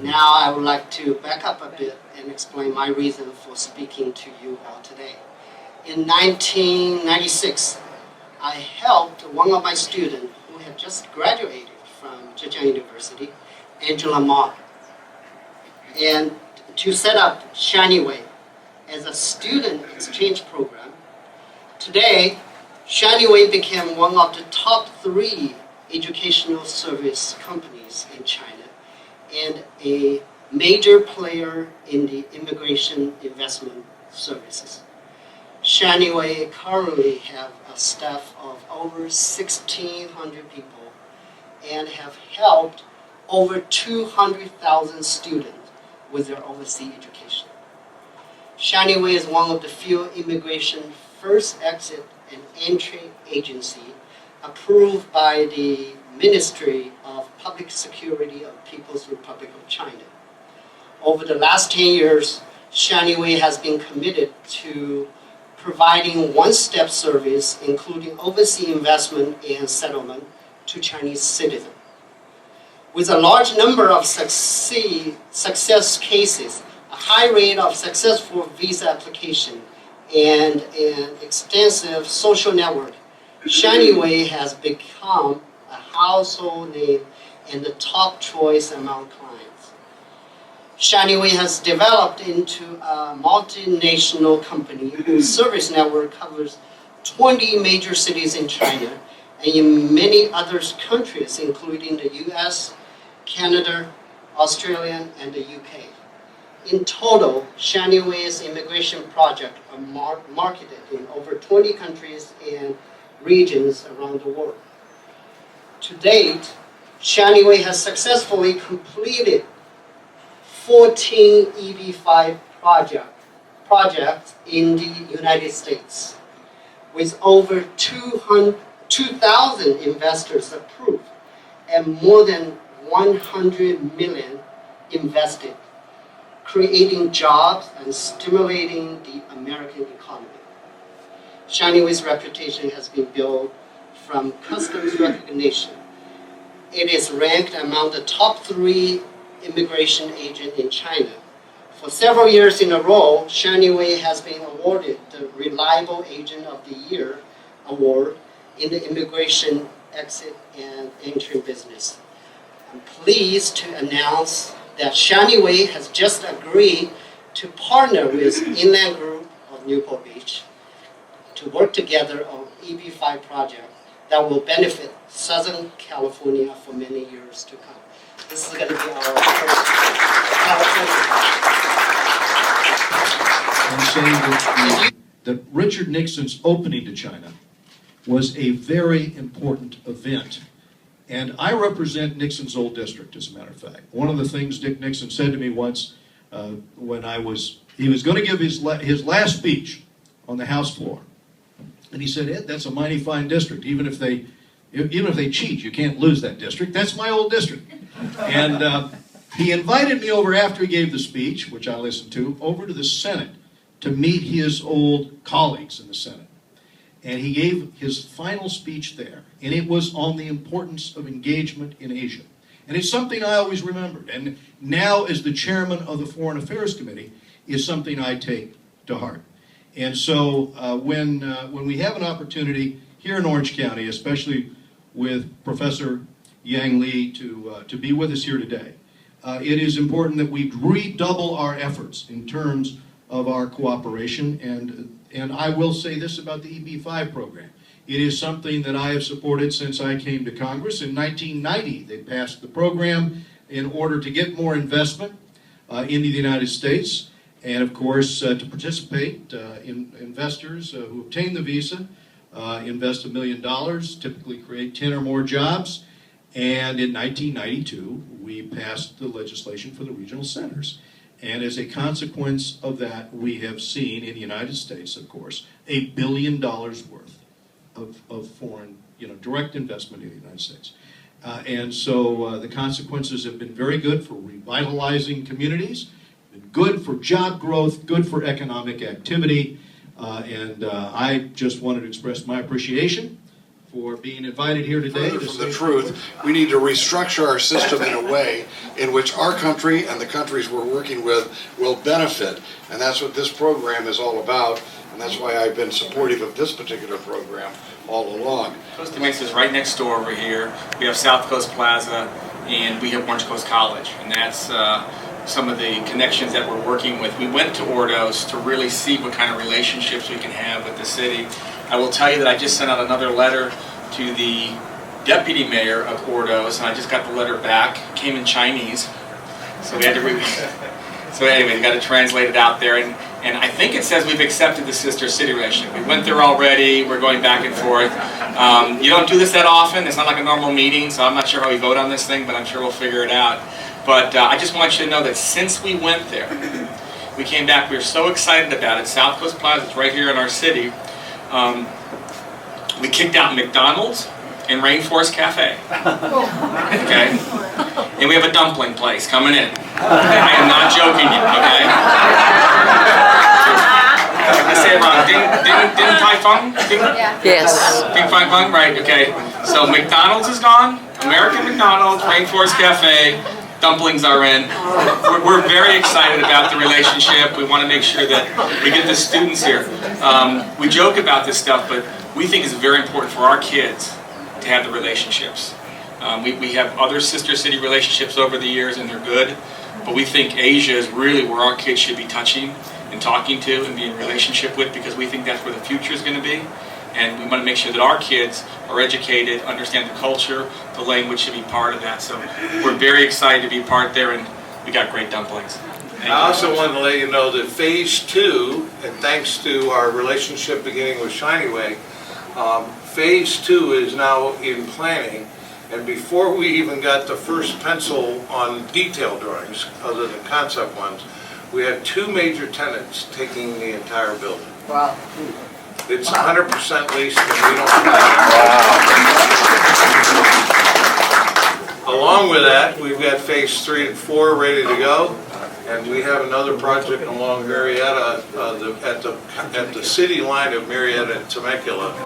Now I would like to back up a bit and explain my reason for speaking to you all today. In 1996, I helped one of my students who had just graduated from Zhejiang University, Angela Ma, and to set up Shinyway as a student exchange program. Today, Shinyway became one of the top 3 educational service companies in China and a major player in the immigration investment services. Shinyway currently have a staff of over 1,600 people and have helped over 200,000 students with their overseas education. Shinyway is one of the few immigration first exit and entry agency approved by the Ministry of Public Security of People's Republic of China. Over the last 10 years, Shinyway has been committed to providing one-step service, including overseas investment and settlement to Chinese citizens. With a large number of success cases, a high rate of successful visa application, and an extensive social network, Shinyway has become a household name and the top choice among clients. Shinyway has developed into a multinational company whose service network covers 20 major cities in China and in many other countries, including the US, Canada, Australia, and the UK. In total, Shinyway's immigration projects are marketed in over 20 countries and regions around the world. To date, Shinyway has successfully completed 14 EB-5 projects in the United States, with over 2,000 investors approved and more than 100 million invested, creating jobs and stimulating the American economy. Shinyway's reputation has been built from customs recognition. It is ranked among the top 3 immigration agents in China. For several years in a row, Shinyway has been awarded the Reliable Agent of the Year award in the immigration exit and entry business. I'm pleased to announce that Shinyway has just agreed to partner with Inland Group of Newport Beach to work together on EB-5 project that will benefit Southern California for many years to come. This is going to be our first California project. That Richard Nixon's opening to China was a very important event. And I represent Nixon's old district, as a matter of fact. One of the things Dick Nixon said to me once when he was going to give his last speech on the House floor. And he said, Ed, that's a mighty fine district. Even if they cheat, you can't lose that district. That's my old district. And he invited me over after he gave the speech, which I listened to, over to the Senate to meet his old colleagues in the Senate. And he gave his final speech there. And it was on the importance of engagement in Asia. And it's something I always remembered. And now, as the chairman of the Foreign Affairs Committee, is something I take to heart. And so when we have an opportunity here in Orange County, especially with Professor Yang Li to be with us here today, it is important that we redouble our efforts in terms of our cooperation. And I will say this about the EB-5 program. It is something that I have supported since I came to Congress. In 1990, they passed the program in order to get more investment into the United States. And of course, to participate, investors who obtain the visa invest $1 million, typically create 10 or more jobs. And in 1992, we passed the legislation for the regional centers. And as a consequence of that, we have seen in the United States, of course, $1 billion worth of foreign, direct investment in the United States. And so the consequences have been very good for revitalizing communities, been good for job growth, good for economic activity. And I just wanted to express my appreciation for being invited here today. Further from the truth, we need to restructure our system in a way in which our country and the countries we're working with will benefit. And that's what this program is all about. And that's why I've been supportive of this particular program all along. Costa Mesa is right next door over here. We have South Coast Plaza, and we have Orange Coast College, and that's some of the connections that we're working with. We went to Ordos to really see what kind of relationships we can have with the city. I will tell you that I just sent out another letter to the deputy mayor of Ordos, and I just got the letter back. It came in Chinese, so we had to so anyway, we got to translate it out there, and I think it says we've accepted the sister city relationship. We went there already. We're going back and forth. You don't do this that often. It's not like a normal meeting, so I'm not sure how we vote on this thing, but I'm sure we'll figure it out. But I just want you to know that since we went there, we came back. We were so excited about it. South Coast Plaza is right here in our city. We kicked out McDonald's and Rainforest Cafe. Okay? And we have a dumpling place coming in. I am not joking you, okay? I say it wrong. Ding Tai Fung? Yes. Ding Fung Fung? Right, okay. So McDonald's is gone. American McDonald's, Rainforest Cafe, dumplings are in. We're very excited about the relationship. We want to make sure that we get the students here. We joke about this stuff, but we think it's very important for our kids to have the relationships. We have other sister city relationships over the years, and they're good, but we think Asia is really where our kids should be touching and talking to and be in relationship with, because we think that's where the future is going to be. And we want to make sure that our kids are educated, understand the culture, the language should be part of that. So we're very excited to be part there, and we got great dumplings. I also wanted to let you know that Phase 2, and thanks to our relationship beginning with Shinyway, Phase 2 is now in planning. And before we even got the first pencil on detail drawings, other than concept ones, we had 2 major tenants taking the entire building. Wow. It's 100% leased, and we don't Along with that, we've got Phase 3 and 4 ready to go, and we have another project along Marietta, at the city line of Marietta and Temecula,